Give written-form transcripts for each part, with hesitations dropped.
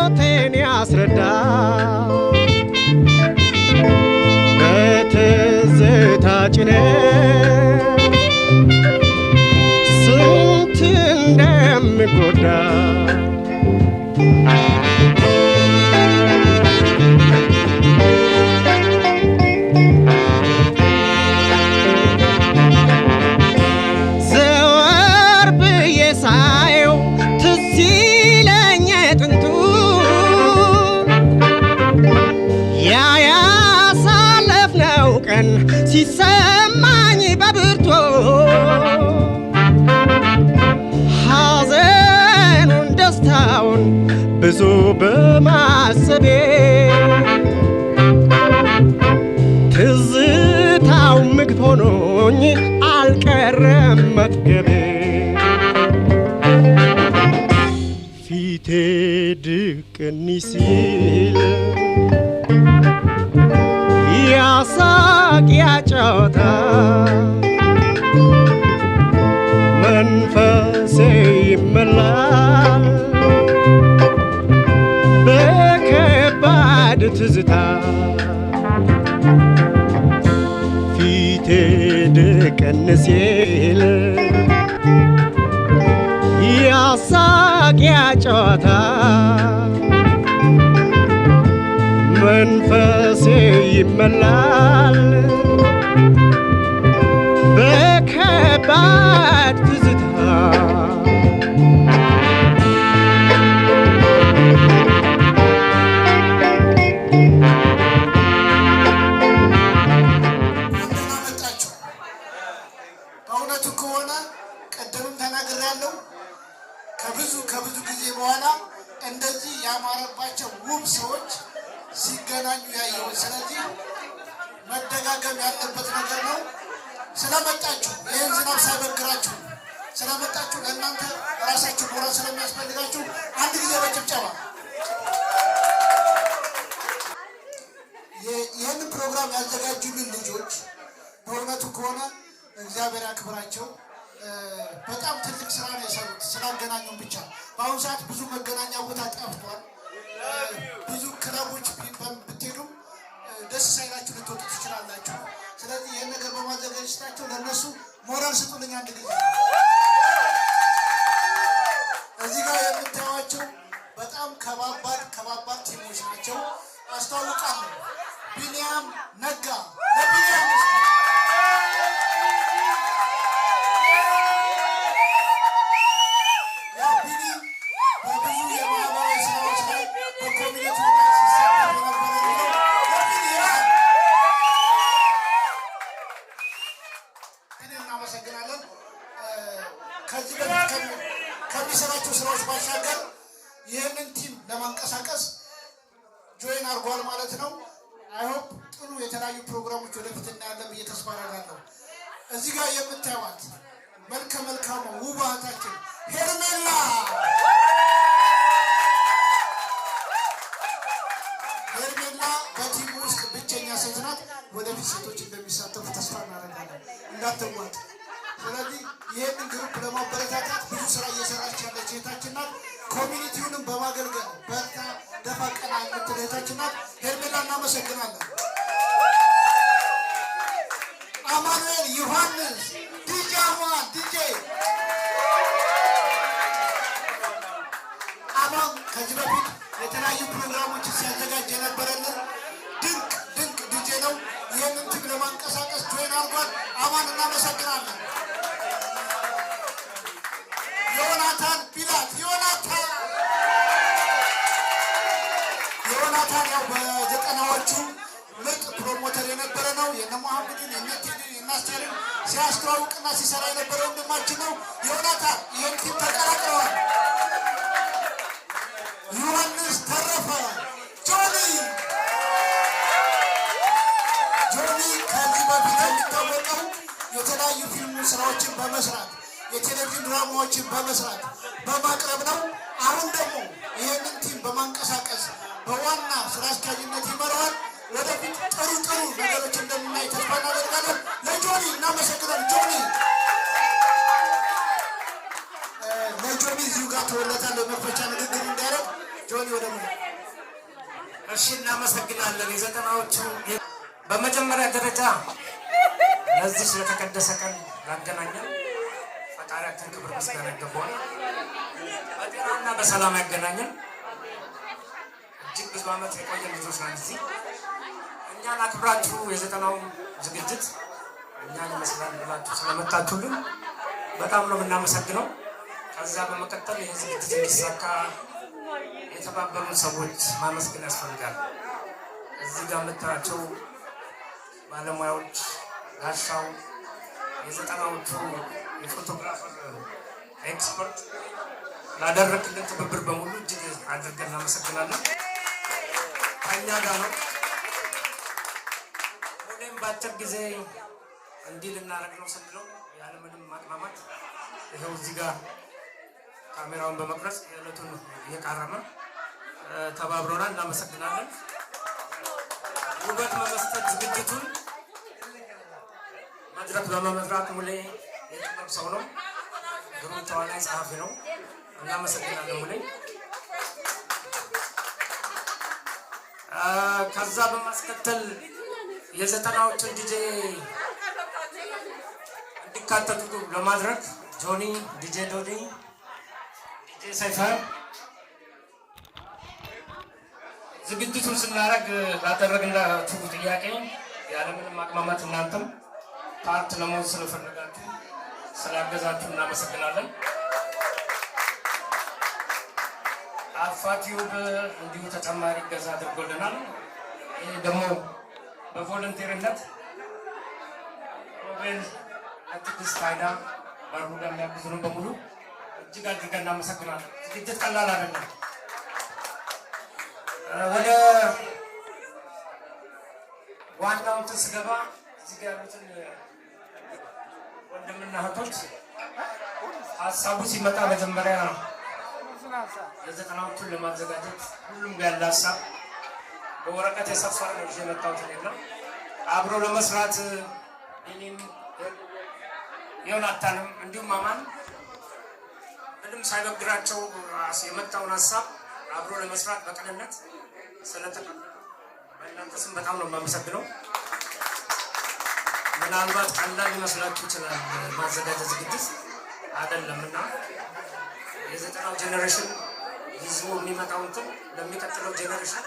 ሕይወቴን ያስረዳ በትዝታ ጭነት ስንት እንደምጎዳ ዘወር ብዬ ሳየው ትዝ ይለኝ ጥንቱ ያ ያሳለፍነው ቀን ሲሰማኝ በብርቱ ሐዘኑን ደስታውን ብዙ በማሰቤ ትዝታው ምግብ ሆኖኝ አልቀረም መጥገቤ ፊቴ ድቅን ሲል ያሳቅ ያጫወታ መንፈሴ ይመላል በከባድ ትዝታ ፊቴ ድቅን ሲል ያሳቅ ያጫወታ መንፈሴ ይመላል በከባድ ትዝታ በእውነቱ ከሆነ ቀደምም ተናግሬያለሁ። ከብዙ ጊዜ በኋላ እንደዚህ ያማረባቸው ውብ ሰዎች ሲገናኙ ያየው። ስለዚህ መደጋገም ያለበት ነገር ነው። ስለመጣችሁ ይህን ዝናብ ሳይበግራችሁ ስለመጣችሁ ለእናንተ ራሳችሁ ሞራል ስለሚያስፈልጋችሁ አንድ ጊዜ በጭብጨባ ይህን ፕሮግራም ያዘጋጁልን ልጆች በእውነቱ ከሆነ እግዚአብሔር ያክብራቸው። በጣም ትልቅ ስራ ነው የሰሩት ስላገናኙን ብቻ። በአሁኑ ሰዓት ብዙ መገናኛ ቦታ ጠፍቷል። ብዙ ክለቦች ብትሄዱም ደስ ሳይላችሁ ልትወጡ ትችላላችሁ። ስለዚህ ይህን ነገር በማዘጋጀታቸው ለእነሱ ሞራል ስጡልኝ አንድ ጊዜ። እዚህ ጋር የምታዩዋቸው በጣም ከባባድ ቲሞች ናቸው። አስተዋውቃለሁ። ቢኒያም ነጋ ለቢኒያም እናመሰግናለን። ከዚህ በፊት ከሚሰራቸው ስራዎች ባሻገር ይህንን ቲም ለማንቀሳቀስ ጆይን አድርጓል ማለት ነው። አይሆፕ ጥሩ የተለያዩ ፕሮግራሞች ወደፊት እናያለን ብዬ ተስፋ አደርጋለሁ። እዚህ ጋር የምታዩት መልከ መልካሙ ውብ እህታችን ሄርሜላ በቲም ውስጥ ብቸኛ ሴት ናት። ወደፊት ሴቶች እንደሚሳተፉ ተስፋ እናደርጋለን። እንዳትዋጥ። ስለዚህ ይህንን ግሩፕ ለማበረታታት ብዙ ስራ እየሰራች ያለች እህታችን ናት። ኮሚኒቲውንም በማገልገል በርታ ደፋ ቀና የምትል እህታችን ናት። ሄርሜላ እናመሰግናለን። አማኑኤል ዮሐንስ ዲጄ አማን ከዚህ በፊት የተለያዩ ፕሮግራሞችን ሲያዘጋጅ የነበረልን ድንቅ ዲጄ ነው። ይህንን ቲም ለማንቀሳቀስ ጆይን አድርጓል። አማን እናመሰግናለን። ዮናታን ቢላት ዮናታን ያው በዘጠናዎቹ ምርጥ ፕሮሞተር የነበረ ነው። የነ መሐመድን የነ ቴዲን የነ አስቴርን ሲያስተዋውቅና ሲሰራ የነበረ ወንድማችን ነው። ዮናታን ይህን ቲም ተቀላቅለዋል። ዮሐንስ ተረፈ ጆኒ ከዚህ በፊት የሚታወቀው የተለያዩ ፊልም ስራዎችን በመስራት የቴሌቪዥን ድራማዎችን በመስራት በማቅረብ ነው። አሁን ደግሞ ይህንን ቲም በማንቀሳቀስ በዋና ስራ አስኪያጅነት ይመራዋል። ወደፊት ጥሩ ነገሮች እንደምናይ ተስፋ እናደርጋለን። ለጆኒ እናመሰግናለን። ለጆኒ እዚሁ ጋር ተወለታል። መክፈቻ ንግግር እንዲያደርግ ጆኒ ወደ እሺ እናመሰግናለን። የዘጠናዎቹ በመጀመሪያ ደረጃ ለዚህ ስለተቀደሰ ቀን ያገናኘን ፈጣሪያችን ክብር ምስጋና ይገባዋል። በጤናና በሰላም ያገናኘን እጅግ ብዙ ዓመት የቆየን ልጆች ነን። እዚህ እኛን አክብራችሁ የዘጠናው ዝግጅት እኛን ይመስላል ብላችሁ ስለመጣችሁልን በጣም ነው የምናመሰግነው። ከዛ በመቀጠል ይህ ዝግጅት እንዲሳካ የተባበሩን ሰዎች ማመስገን ያስፈልጋል። እዚህ ጋር የምታያቸው ባለሙያዎች ጋሻው የዘጠናዎቹ የፎቶግራፈር ኤክስፐርት ላደረግልን ትብብር በሙሉ እጅግ አድርገን እናመሰግናለን። ከእኛ ጋር ነው። ሁሌም በአጭር ጊዜ እንዲህ ልናደርግ ነው ስንለው ያለምንም ማቅማማት ይኸው እዚህ ጋር ካሜራውን በመቅረጽ የዕለቱን እየቃረመ ተባብሮናል። እናመሰግናለን። ውበት በመስጠት ዝግጅቱን መድረክ በመምራት ሙሌ የጥበብ ሰው ነው። ግሩም ተዋናይ ጸሐፊ ነው። እናመሰግናለን ሙሌ። ከዛ በማስከተል የዘጠናዎቹን ዲጄ እንዲካተቱ ለማድረግ ጆኒ ዲጄ ዶኒ ዲጄ ሰይፈ ዝግጅቱን ስናደርግ ላደረግላችሁ ጥያቄ ያለምንም ማቅማማት እናንተም ፓርት ለመሆን ስለፈለጋችሁ ስላገዛችሁ እናመሰግናለን። አፋቲዩብ እንዲሁ ተጨማሪ እገዛ አድርጎልናል። ይህ ደግሞ በቮለንቴርነት ሮቤል ለትግስት አይዳ በሩ ጋር የሚያግዙንን በሙሉ እጅግ አድርገን እናመሰግናለን። ዝግጅት ቀላል አይደለም። ወደ ዋናው እንትን ስገባ እዚህ ጋር ያሉትን ወንድምና እህቶች ሀሳቡ ሲመጣ መጀመሪያ የዘጠናዎቹን ለማዘጋጀት ሁሉም ጋር ያለ ሀሳብ በወረቀት የሰፈረ ነው ይዤ የመጣሁት የለም። አብሮ ለመስራት እኔም ዮናታንም እንዲሁም አማን ምንም ሳይበግራቸው የመጣውን ሀሳብ አብሮ ለመስራት በቅንነት ስለተቀበሉ በእናንተ ስም በጣም ነው የማመሰግነው። ምናልባት ቀላል ሊመስላችሁ ይችላል ማዘጋጀት ዝግጅት አይደለም እና የዘጠናው ጄኔሬሽን ይዞ የሚመጣው እንትን ለሚቀጥለው ጄኔሬሽን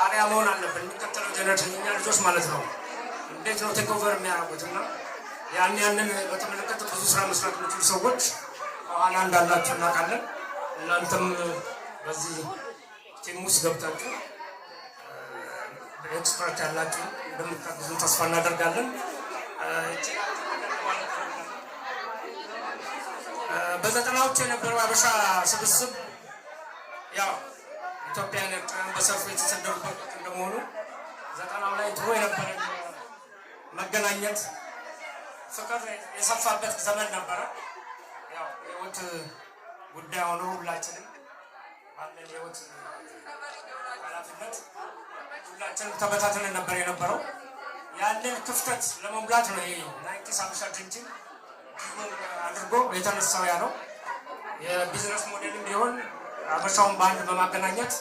አሪያ መሆን አለብን። የሚቀጥለው ጄኔሬሽን የኛ ልጆች ማለት ነው እንዴት ነው ቴክ ኦቨር የሚያደርጉት እና ያንን በተመለከተ ብዙ ስራ መስራት የሚችሉ ሰዎች ከኋላ እንዳላችሁ እናውቃለን። እናንተም በዚህ ቲም ውስጥ ገብታችሁ ኤክስፐርት ያላችሁ እንደምታግዙን ተስፋ እናደርጋለን። በዘጠናዎቹ የነበረው አበሻ ስብስብ ያው ኢትዮጵያን ኤርትራን በሰፊው የተሰደሩበት እንደመሆኑ ዘጠናው ላይ ጥሩ የነበረ መገናኘት ፍቅር የሰፋበት ዘመን ነበረ። ያው የህይወት ጉዳይ ሆኖ ሁላችንም ባለን የህይወት ኃላፊነት ሁላችንም ተበታትነን ነበር የነበረው። ያንን ክፍተት ለመሙላት ነው ይሄ ናይንቲስ አበሻ ድርጅት አድርጎ የተነሳው ያለው የቢዝነስ ሞዴልም ቢሆን አበሻውን በአንድ በማገናኘት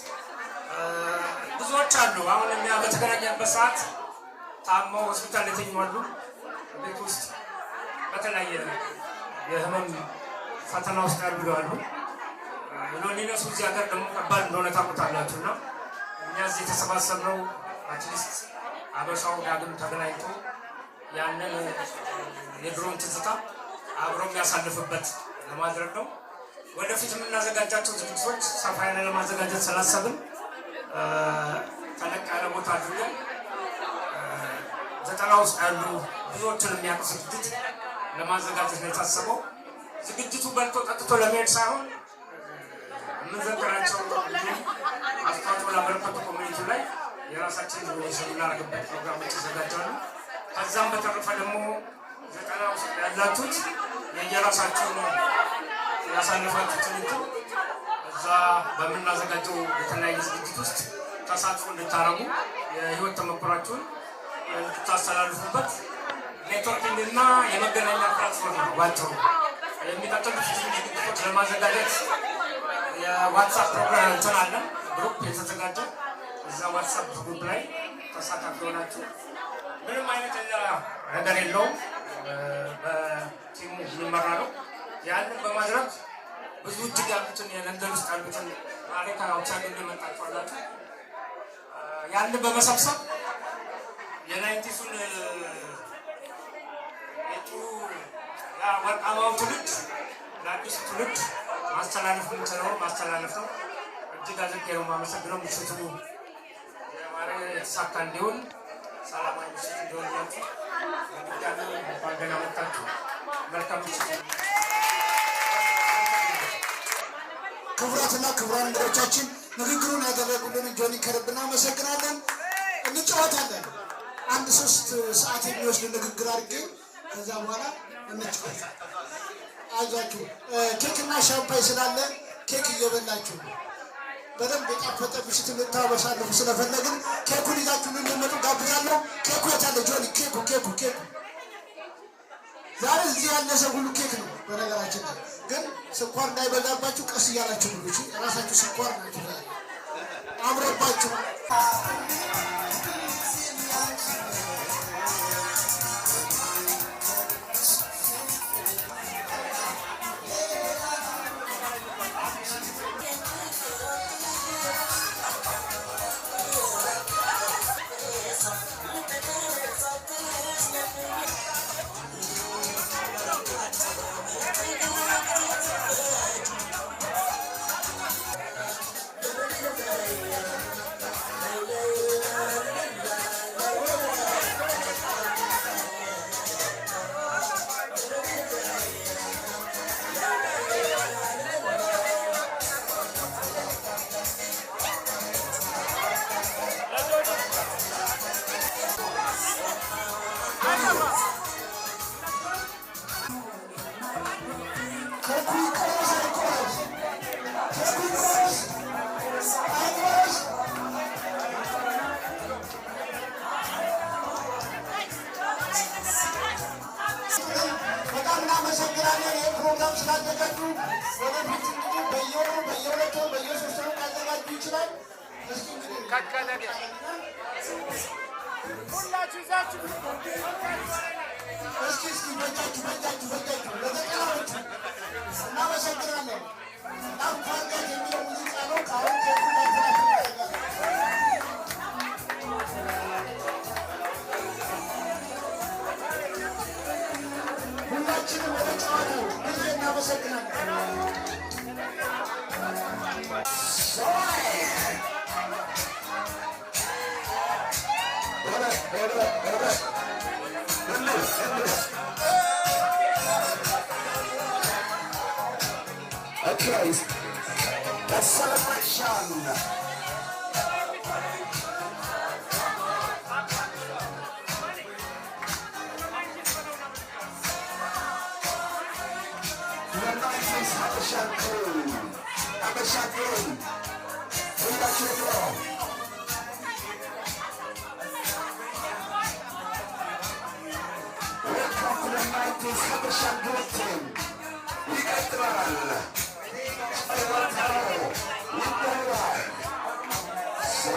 ብዙዎች አሉ። አሁን እኛ በተገናኘንበት ሰዓት ታመው ሆስፒታል የተኙ አሉ። ቤት ውስጥ በተለያየ የህመም ፈተና ውስጥ ያሉ አሉ። ሎንሊነሱ እዚህ ሀገር ደግሞ ከባድ እንደሆነ ታውቁታላችሁ እና እኛ እዚህ የተሰባሰብነው አትሊስት አበሻው ዳግም ተገናኝቶ ያንን የድሮን ትዝታ አብሮ የሚያሳልፍበት ለማድረግ ነው። ወደፊት የምናዘጋጃቸው ዝግጅቶች ሰፋ ያለ ለማዘጋጀት ስላሰብን ተለቅ ያለ ቦታ አድርገን ዘጠና ውስጥ ያሉ ብዙዎችን የሚያውቁ ዝግጅት ለማዘጋጀት ነው የታሰበው። ዝግጅቱ በልቶ ጠጥቶ ለመሄድ ሳይሆን የምንዘክራቸው እንዲሁም አስተዋጽኦ ላበረከቱ ኮሚኒቲ ላይ የራሳችን የምናደርግበት ፕሮግራሞች ይዘጋጃሉ። ከዛም በተረፈ ደግሞ ዘጠና ውስጥ ያላችሁት የየራሳችሁን ያሳለፋችሁትን እንትን እዛ በምናዘጋጀው የተለያየ ዝግጅት ውስጥ ተሳትፎ እንድታረጉ የህይወት ተሞክሯችሁን እንድታስተላልፉበት ኔትወርኪንግ እና የመገናኛ ፕላትፎርም ነው። ባጭሩ የሚቀጥሉት ዝግጅቶች ለማዘጋጀት የዋትሳፕ ፕሮግራም እንትን አለ ግሩፕ የተዘጋጀ እዛ ዋትሳፕ ግሩፕ ላይ ተሳታፊ ሆናችሁ ምንም አይነት ነገር የለውም። በቲሙ የሚመራ ነው። ያንን በማድረግ ብዙ እጅግ ያሉትን የለንደን ውስጥ ያሉትን አሜሪካ አውትሳይድ እንደመጣችሁ አላችሁ። ያንን በመሰብሰብ የናይንቲሱን የጥሩ ወርቃማው ትውልድ ለአዲሱ ትውልድ ማስተላለፍ የምንችለው ማስተላለፍ ነው። እጅግ አድርጌ ነው የማመሰግነው። ምሽቱ የማረ የተሳካ እንዲሆን ሰላማዊ ምሽት እንዲሆን ያችሁ በድጋሚ እንኳን ደህና መጣችሁ። መልካም ምሽት። ክቡራትና ክቡራን እንግዶቻችን ንግግሩን ያደረጉልን ጆኒ ከልብ እናመሰግናለን። እንጫወታለን። 1-3 ሰዓት የሚወስድ ንግግር አድርጌ ከዛ በኋላ እንጫወት። አይዟችሁ። ኬክና ሻምፓኝ ስላለ ኬክ እየበላችሁ በደንብ የጣፈጠ ምሽት ልታበሳለሁ ስለፈለግን ኬኩን ይዛችሁ ልንመጡ ጋብዛለሁ። ኬኩ የታለ ጆኒ? ኬኩ ዛሬ እዚህ ያለ ሰው ሁሉ ኬክ ነው። በነገራችን ላይ ግን ስኳር እንዳይበዛባችሁ ቀስ እያላችሁ ሁሉ እሺ። ራሳችሁ ስኳር ናችሁ አምሮባችሁ Okay, the celebration. The night is Habesha Crew. Habesha Crew. Bring that to the floor. Welcome to the 90s Habesha Crew team. We got the ball. I want to know. You got it right. So